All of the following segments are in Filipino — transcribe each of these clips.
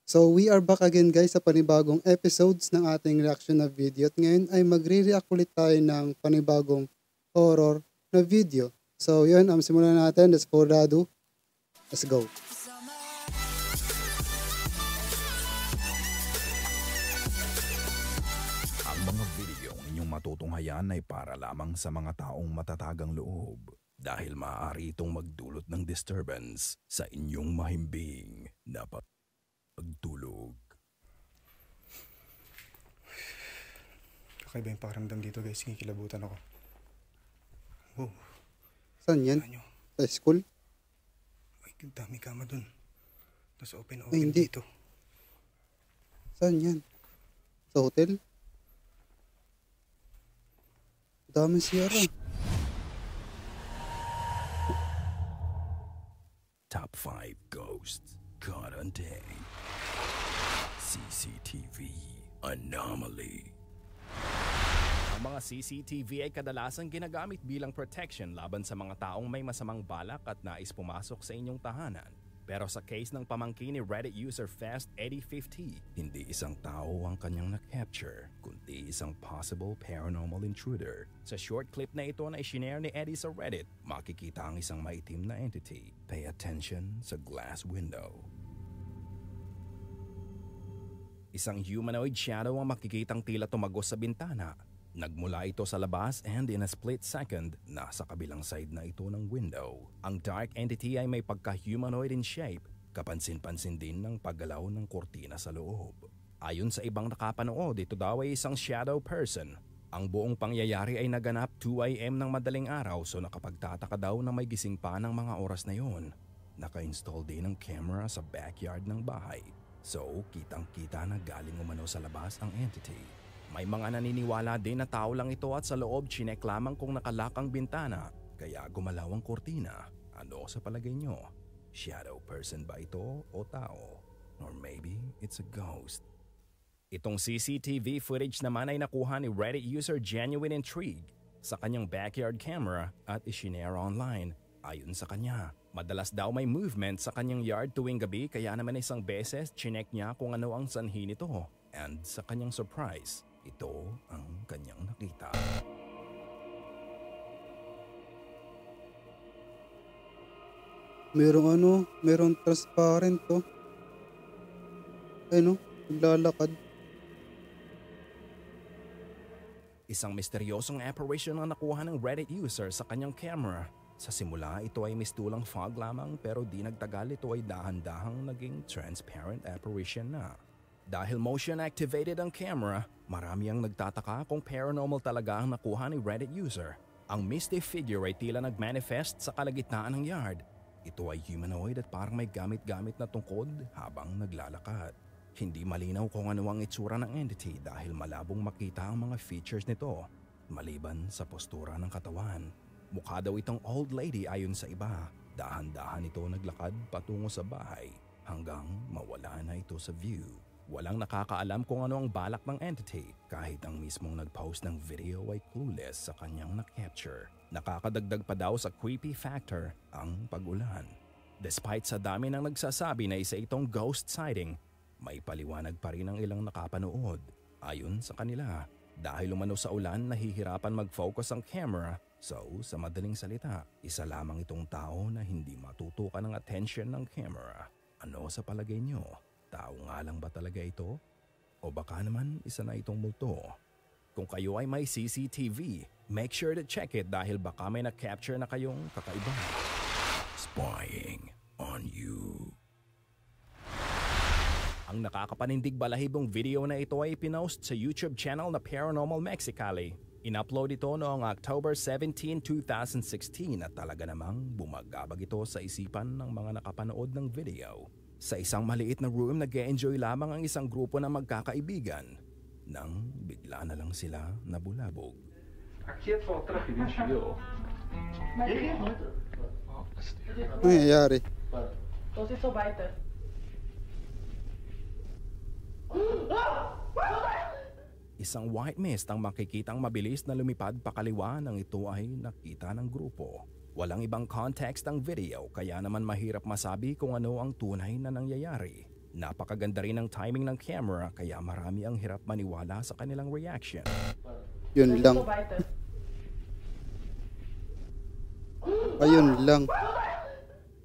So we are back again guys sa panibagong episodes ng ating reaction na video at ngayon ay magre-react ulit tayo ng panibagong horror na video. So yun, simulan natin. Let's go Radu. Let's go. Ang mga video inyong matutunghayan ay para lamang sa mga taong matatagang loob dahil maaari itong magdulot ng disturbance sa inyong mahimbing na pagtulog. Kakaiba yung pakiramdam dito guys, kinikilabutan ako. Wow. Saan yan? Ano? Sa school? Ay, dami kama dun. Tapos open Ay, hindi. dito. Saan yan? Sa hotel? Daming siyara. Top 5 Ghosts Caught on Day. CCTV Anomaly. Ang mga CCTV ay kadalasang ginagamit bilang protection laban sa mga taong may masamang balak at nais pumasok sa inyong tahanan. Pero sa case ng pamangkin ni Reddit user Fast Eddie 50, Hindi isang tao ang kanyang na-capture, kundi isang possible paranormal intruder. sa short clip na ito na ishinare ni Eddie sa Reddit, Makikita ang isang maitim na entity. Pay attention sa glass window. isang humanoid shadow ang makikitang tila tumagos sa bintana. Nagmula ito sa labas and in a split second, nasa kabilang side na ito ng window. Ang dark entity ay may pagka-humanoid in shape, kapansin-pansin din ng paggalaw ng kortina sa loob. Ayon sa ibang nakapanood, ito daw ay isang shadow person. Ang buong pangyayari ay naganap 2 AM ng madaling araw, so nakapagtataka daw na may gising pa ng mga oras na yon. Naka-install din ng camera sa backyard ng bahay. So, kitang-kita na galing umano sa labas ang entity. May mga naniniwala din na tao lang ito at sa loob chinek lamang kung nakalak ang bintana, kaya gumalaw ang kortina. Ano sa palagay nyo? Shadow person ba ito o tao? Or maybe it's a ghost? Itong CCTV footage naman ay nakuha ni Reddit user Genuine Intrigue sa kanyang backyard camera at ishinare online. Ayon sa kanya, madalas daw may movement sa kanyang yard tuwing gabi kaya naman isang beses chinek niya kung ano ang sanhi nito. And sa kanyang surprise, ito ang kanyang nakita. Merong transparent to. Ay no, naglalakad. Isang misteryosong apparition ang nakuha ng Reddit user sa kanyang camera. Sa simula, ito ay mistulang fog lamang pero di nagtagal ito ay dahan-dahang naging transparent apparition na. Dahil motion activated ang camera, marami ang nagtataka kung paranormal talaga ang nakuha ni Reddit user. Ang misty figure ay tila nagmanifest sa kalagitnaan ng yard. Ito ay humanoid at parang may gamit-gamit na tungkod habang naglalakad. Hindi malinaw kung ano ang itsura ng entity dahil malabong makita ang mga features nito. Maliban sa postura ng katawan, mukha daw itong old lady ayon sa iba. Dahan-dahan ito naglakad patungo sa bahay hanggang mawala na ito sa view. Walang nakakaalam kung ano ang balak ng entity kahit ang mismong nag-post ng video ay clueless sa kanyang na-capture. Nakakadagdag pa daw sa creepy factor ang pag-ulan. Despite sa dami ng nagsasabi na isa itong ghost sighting, may paliwanag pa rin ang ilang nakapanood. Ayon sa kanila, dahil umano sa ulan nahihirapan mag-focus ang camera, so sa madaling salita, isa lamang itong tao na hindi matutukan ng attention ng camera. Ano sa palagay nyo? Tao nga lang ba talaga ito? O baka naman isa na itong multo? Kung kayo ay may CCTV, make sure to check it dahil baka may na-capture na kayong kakaiba. Spying on you. Ang nakakapanindig balahibong video na ito ay pinost sa YouTube channel na Paranormal Mexicali. In-upload ito noong October 17, 2016 at talaga namang bumagabag ito sa isipan ng mga nakapanood ng video. Sa isang maliit na room, nag-e-enjoy lamang ang isang grupo ng magkakaibigan nang bigla na lang sila nabulabog. Aqui é falta rapidinho. Ano nangyayari? To si Sobaita. Isang white mist ang makikitang mabilis na lumipad pakaliwa nang ito ay nakita ng grupo. Walang ibang context ang video kaya naman mahirap masabi kung ano ang tunay na nangyayari. Napakaganda rin ng timing ng camera kaya marami ang hirap maniwala sa kanilang reaction. Yun Was ist lang. so weiter? Ayun lang.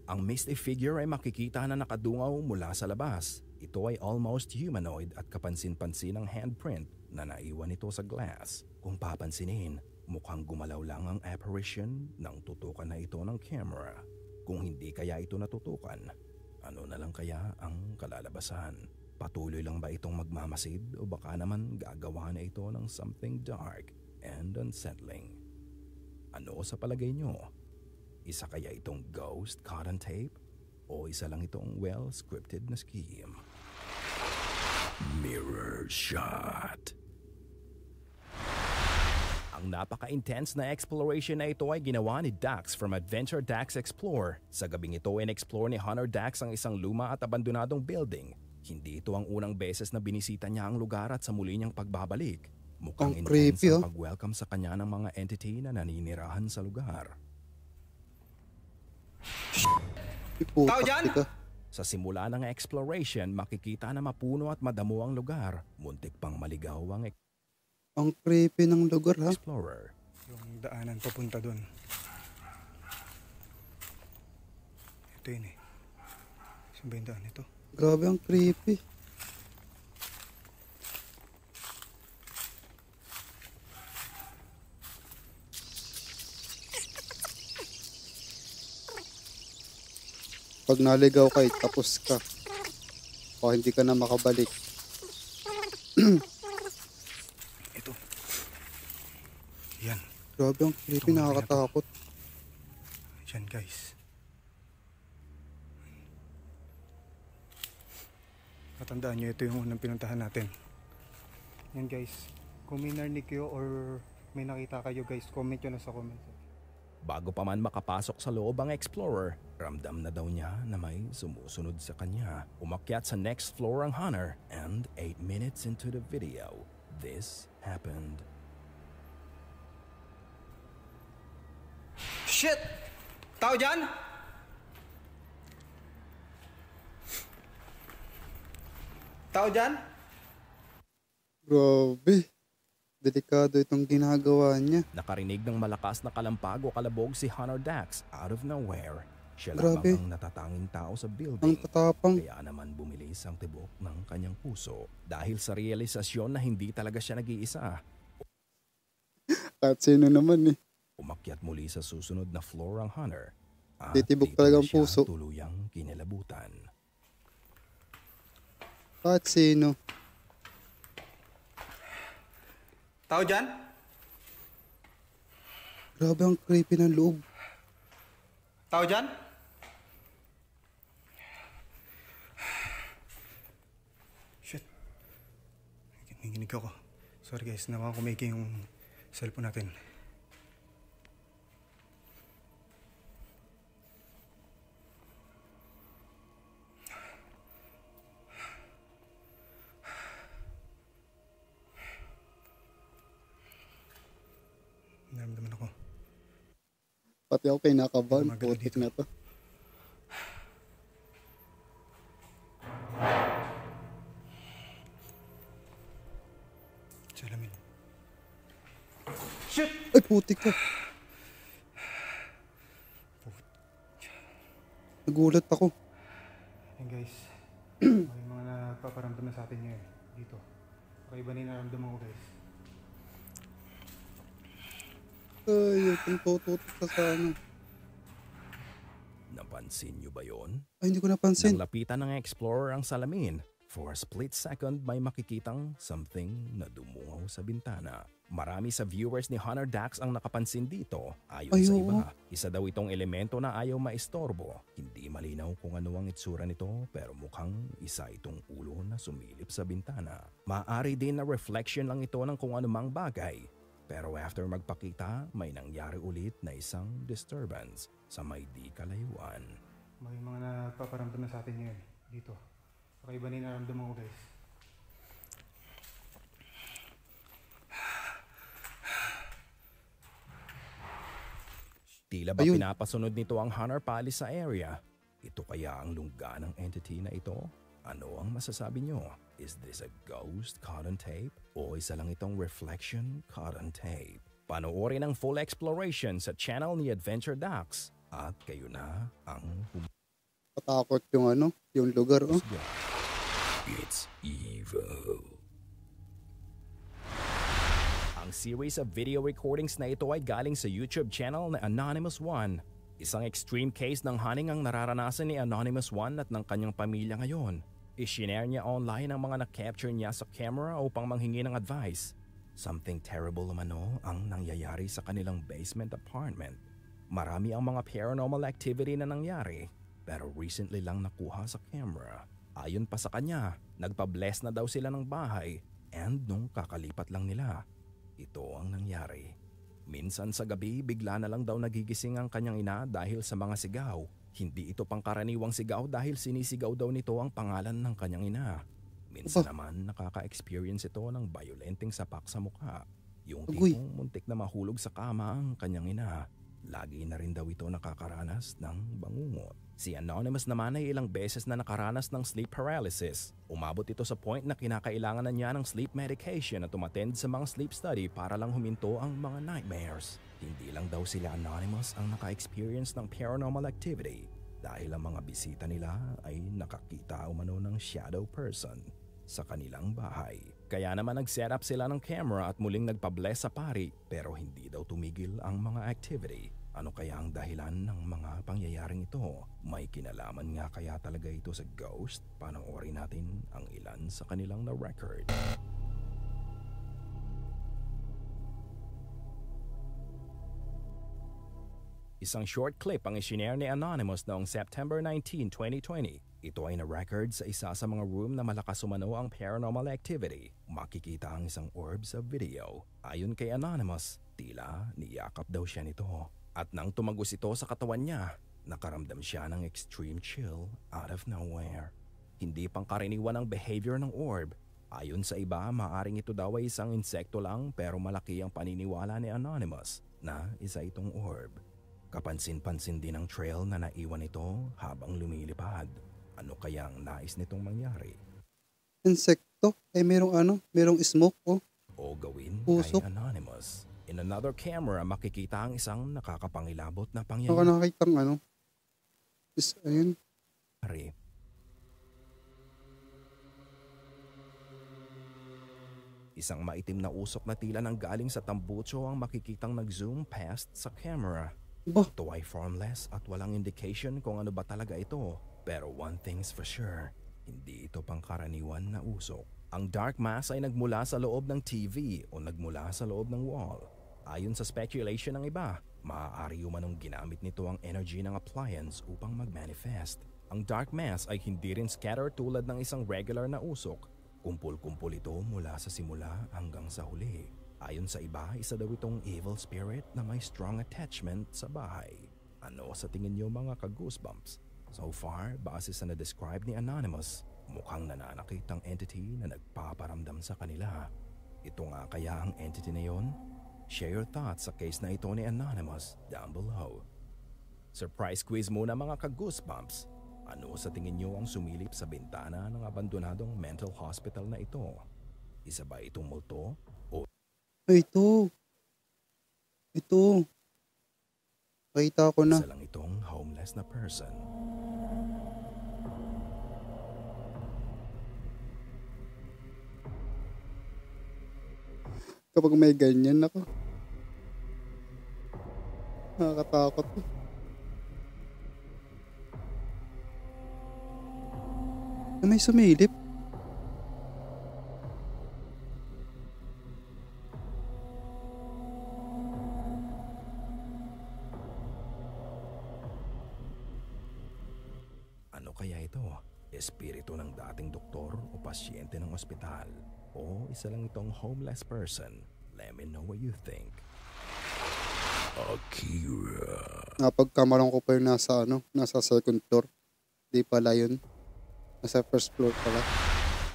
Ang misty figure ay makikita na nakadungaw mula sa labas. Ito ay almost humanoid at kapansin-pansin ang handprint na naiwan ito sa glass. Kung papansinin, mukhang gumalaw lang ang apparition nang tutukan na ito ng camera. Kung hindi kaya ito natutukan, ano na lang kaya ang kalalabasan? Patuloy lang ba itong magmamasid o baka naman gagawa na ito ng something dark and unsettling? Ano sa palagay nyo? Isa kaya itong ghost caught on tape? O isa lang itong well-scripted na scheme? Mirror shot. Ang napaka-intense na exploration na ito ay ginawa ni Dax from Adventure Dax Explore. Sa gabing ito ay in-explore ni Hunter Dax ang isang luma at abandonadong building. Hindi ito ang unang beses na binisita niya ang lugar at sa muli niyang pagbabalik. Mukhang Ang intense creepy, ang pag-welcome sa kanya ng mga entity na naninirahan sa lugar. Iputak ka. Sa simula ng exploration, makikita na mapuno at madamo ang lugar. Muntik pang maligaw ang Ang creepy ng lugar ha. explorer. Yung daanan papunta doon. Ito yun eh. Saan ba yung daan ito? Grabe ang creepy. Pag naligaw ka, tapos ka. O hindi ka na makabalik. Ito. Yan. Grabe ang creepy, nakakatakot. Yan guys. Matandaan nyo, ito yung unang pinuntahan natin. Yan guys. Kung may narinig kayo or may nakita kayo guys, comment nyo na sa comment section. Bago pa man makapasok sa loob ang explorer, ramdam na daw niya na may sumusunod sa kanya. Umakyat sa next floor ang Hunter and 8 minutes into the video, this happened. Shit! Tao dyan? Tao dyan? Grabe. Delikado itong ginagawa niya. Nakarinig ng malakas na kalampag o kalabog si Hunter Dax out of nowhere. Siya Grabe. lamang ang natatanging tao sa Ang building. tatapang. Kaya naman bumilis ang tibok ng kanyang puso dahil sa realisasyon na hindi talaga siya nag-iisa. At sino naman eh. Umakyat muli sa susunod na floor ang Hunter. At Titibok dito talaga na ang siya puso. tuluyang kinilabutan. At sino? Tao dyan? Grabe ang creepy ng loob. Tao dyan? Shit. Nanginig ako. Sorry guys, nakakumake yung cellphone natin. Naramdaman ako. Pati ako kinakabahan. Gumagalaw Putik dito. na to. Salamin. Ay, putik ka. Nagulat ako. Yan guys. May mga nagpaparamdam na sa atin ngayon. Dito. Kakaiba na yung naramdaman ko guys. Ay, itong tututok ka sa ano. Napansin niyo ba yon? Ay, hindi ko napansin. Nang lapitan ng explorer ang salamin, for a split second may makikitang something na dumungaw sa bintana. Marami sa viewers ni Hunter Dax ang nakapansin dito. Ayon Ay, sa oo. iba, isa daw itong elemento na ayaw maistorbo. Hindi malinaw kung ano ang itsura nito pero mukhang isa itong ulo na sumilip sa bintana. Maaari din na reflection lang ito ng kung anumang bagay. Pero after magpakita, may nangyari ulit na isang disturbance sa may di kalayuan. May mga nagpaparamdam na sa atin ngayon. Dito. Kakaiba na yung naramdaman ko guys. Tila ba Ayun. pinapasunod nito ang Hunter paalis sa area? Ito kaya ang lungga ng entity na ito? Ano ang masasabi nyo? Is this a ghost cotton tape? O isa lang itong reflection cotton tape? Panoorin ang full exploration sa channel ni Adventure Dax. At kayo na ang Katakot yung lugar. Oh. It's evil. Ang series of video recordings na ito ay galing sa YouTube channel na Anonymous One. Isang extreme case ng haning ang nararanasan ni Anonymous One at ng kanyang pamilya ngayon. I-shinare niya online ang mga na-capture niya sa camera upang manghingi ng advice. Something terrible umano ang nangyayari sa kanilang basement apartment. Marami ang mga paranormal activity na nangyari, pero recently lang nakuha sa camera. Ayon pa sa kanya, nagpa-bless na daw sila ng bahay, and nung kakalipat lang nila, ito ang nangyari. Minsan sa gabi, bigla na lang daw nagigising ang kanyang ina dahil sa mga sigaw. Hindi ito pangkaraniwang sigaw dahil sinisigaw daw nito ang pangalan ng kanyang ina. Minsan naman nakaka-experience ito ng violenteng sapak sa mukha. Yung tipong muntik na mahulog sa kama ang kanyang ina. Lagi na rin daw ito nakakaranas ng bangungot. Si Anonymous naman ay ilang beses na nakaranas ng sleep paralysis. Umabot ito sa point na kinakailangan na niya ng sleep medication at umattend sa mga sleep study para lang huminto ang mga nightmares. Hindi lang daw sila Anonymous ang naka-experience ng paranormal activity dahil ang mga bisita nila ay nakakita umano ng shadow person sa kanilang bahay. Kaya naman nag-set up sila ng camera at muling nagpa-bless sa pari pero hindi daw tumigil ang mga activity. Ano kaya ang dahilan ng mga pangyayaring ito? May kinalaman nga kaya talaga ito sa ghost? Panoorin natin ang ilan sa kanilang na-record. Isang short clip ang isinare ni Anonymous noong September 19, 2020. Ito ay na-record sa isa sa mga room na malakas umano ang paranormal activity. Makikita ang isang orb sa video. Ayon kay Anonymous, tila niyakap daw siya nito. At nang tumagos ito sa katawan niya, nakaramdam siya ng extreme chill out of nowhere. Hindi pangkaraniwan ang behavior ng orb. Ayon sa iba, maaring ito daw ay isang insekto lang pero malaki ang paniniwala ni Anonymous na isa itong orb. Kapansin-pansin din ang trail na naiwan ito habang lumilipad. Ano kayang nais nitong mangyari? Insekto? Merong smoke O gawin Usok. kay Anonymous. In another camera, makikita ang isang nakakapangilabot na Baka pangyayari. nakakitang ayun. Isang maitim na usok na tila nang galing sa tambucho ang makikitang nag-zoom past sa camera. Bah, Ito ay formless at walang indication kung ano ba talaga ito. Pero one thing's for sure, hindi ito pangkaraniwan na usok. Ang dark mass ay nagmula sa loob ng TV o nagmula sa loob ng wall. Ayon sa speculation ng iba, maaari umanong ginamit nito ang energy ng appliance upang mag-manifest. Ang dark mass ay hindi rin scatter tulad ng isang regular na usok. Kumpul-kumpul ito mula sa simula hanggang sa huli. Ayon sa iba, isa daw itong evil spirit na may strong attachment sa bahay. Ano sa tingin niyo mga ka-goosebumps? So far, base sa na-describe ni Anonymous, mukhang nananakit ang entity na nagpaparamdam sa kanila. Ito nga kaya ang entity na yon? Share your thoughts sa case na ito ni Anonymous down below. Surprise quiz muna mga ka-goosebumps. Ano sa tingin niyo ang sumilip sa bintana ng abandonadong mental hospital na ito? Isa ba itong multo? O ito. Pakita ko na. isa lang itong homeless na person? Kapag may ganyan ako. Nakakatakot. May sumilip. Ano kaya ito? Espiritu ng dating doktor o pasyente ng ospital? O isa lang itong homeless person? Let me know what you think. Akira. Napagkamalan ko pa yung nasa second floor. Di pala yun. Nasa first floor pala.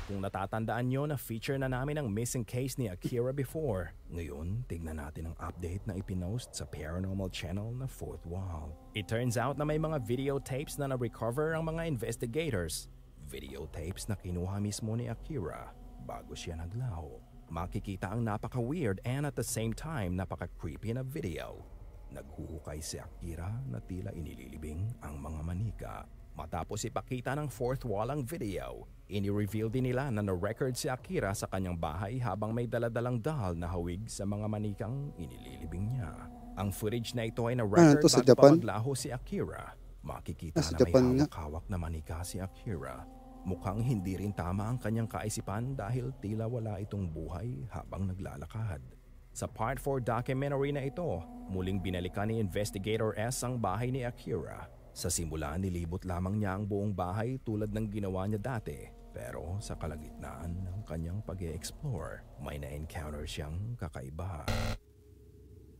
Kung natatandaan nyo na feature na namin ang missing case ni Akira before, ngayon tignan natin ang update na ipinost sa paranormal channel na Fourth Wall. It turns out na may mga videotapes na na-recover ang mga investigators. Videotapes na kinuha mismo ni Akira bago siya naglaho. Makikita ang napaka-weird and at the same time napaka-creepy na video. Naghuhukay si Akira na tila inililibing ang mga manika. Matapos ipakita ng fourth wall ang video, ini-reveal din nila na na-record si Akira sa kanyang bahay habang may daladalang doll na hawig sa mga manikang inililibing niya. Ang footage na ito ay na-record bago pa maglaho si Akira. Makikita na may hawak-hawak na manika si Akira. Mukhang hindi rin tama ang kanyang kaisipan dahil tila wala itong buhay habang naglalakad. Sa Part 4 documentary na ito, muling binalikan ni Investigator S ang bahay ni Akira. Sa simula, nilibot lamang niya ang buong bahay tulad ng ginawa niya dati. Pero sa kalagitnaan ng kanyang pag-e-explore, may na-encounter siyang kakaiba.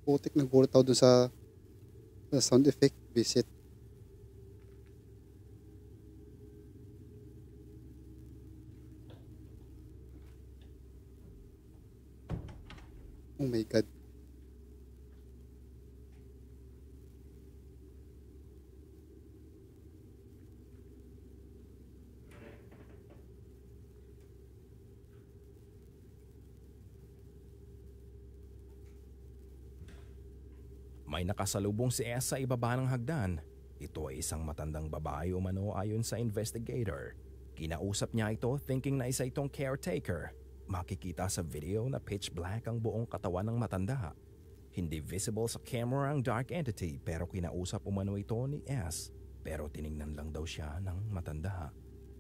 Putik, nagbulat ako dun sa sound effect visit. Oh my God. May nakasalubong si S sa ibaba ng hagdan. Ito ay isang matandang babae umano ayon sa investigator. Kinausap niya ito thinking na isa itong caretaker. Makikita sa video na pitch black ang buong katawan ng matanda. Hindi visible sa camera ang dark entity pero kinausap umano ito ni S. Pero tiningnan lang daw siya ng matanda.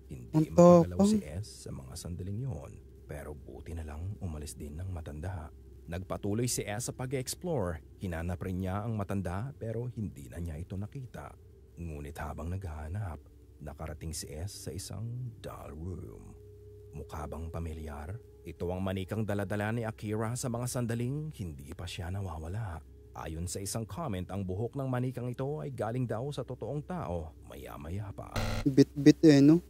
Hindi makagalaw si S sa mga sandaling yon. Pero buti na lang umalis din ng matanda. Nagpatuloy si S sa pag-explore. Hinanap rin niya ang matanda pero hindi na niya ito nakita. Ngunit habang naghahanap, nakarating si S sa isang doll room. Mukha bang pamilyar? Ito ang manikang daladala ni Akira sa mga sandaling hindi pa siya nawawala. Ayon sa isang comment, ang buhok ng manikang ito ay galing daw sa totoong tao maya-maya pa. Bit-bit no?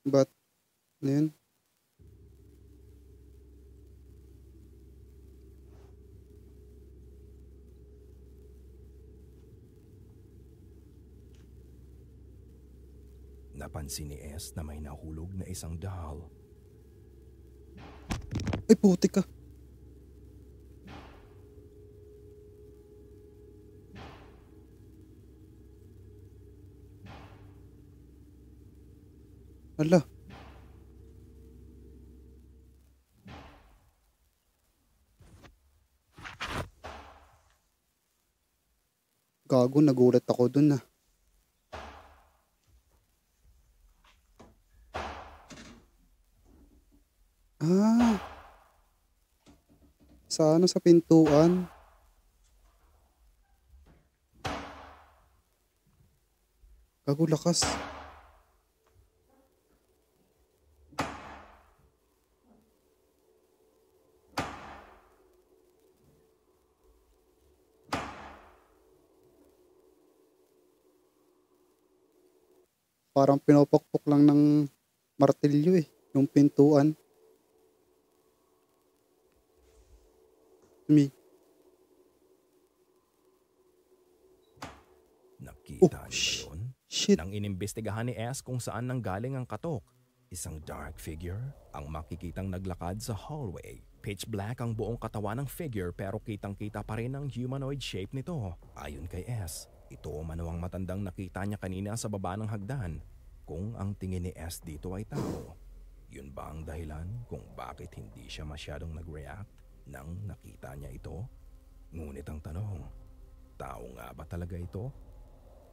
But, ano yun? Napansin ni S na may nahulog na isang doll. Ay, putik ka. Ala. Gago, nagulat ako dun ah. Sa ano, sa pintuan. Gago, lakas. Parang pinopokpok lang ng martilyo eh, yung pintuan. Nakita niyo ba yun? Shit. Nang inimbestigahan ni S kung saan nanggaling ang katok, isang dark figure ang makikitang naglakad sa hallway. Pitch black ang buong katawan ng figure pero kitang-kita pa rin ang humanoid shape nito. Ayon kay S, ito umano ang matandang nakita niya kanina sa baba ng hagdan. Kung ang tingin ni S dito ay tao, yun ba ang dahilan kung bakit hindi siya masyadong nag-react nang nakita niya ito? Ngunit ang tanong, tao nga ba talaga ito?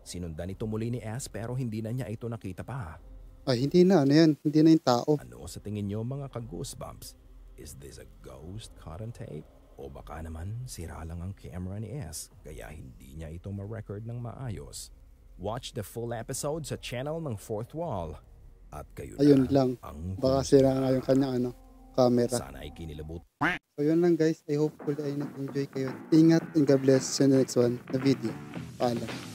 Sinundan ito muli ni S pero hindi na niya ito nakita pa. Ay, hindi na. Ano yan? Hindi na yung tao. Ano sa tingin niyo mga ka-goosebumps? Is this a ghost caught on tape? O baka naman sira lang ang camera ni S kaya hindi niya ito ma-record ng maayos? Watch the full episode sa channel ng Fourth Wall. At kayo ayun na lang. ang Baka sira nga yung kanyang camera. Sana ay kinilabot. So yun lang guys. I hope ay nag-enjoy kayo. Ingat and God bless. See you in the next one na video. Paalam.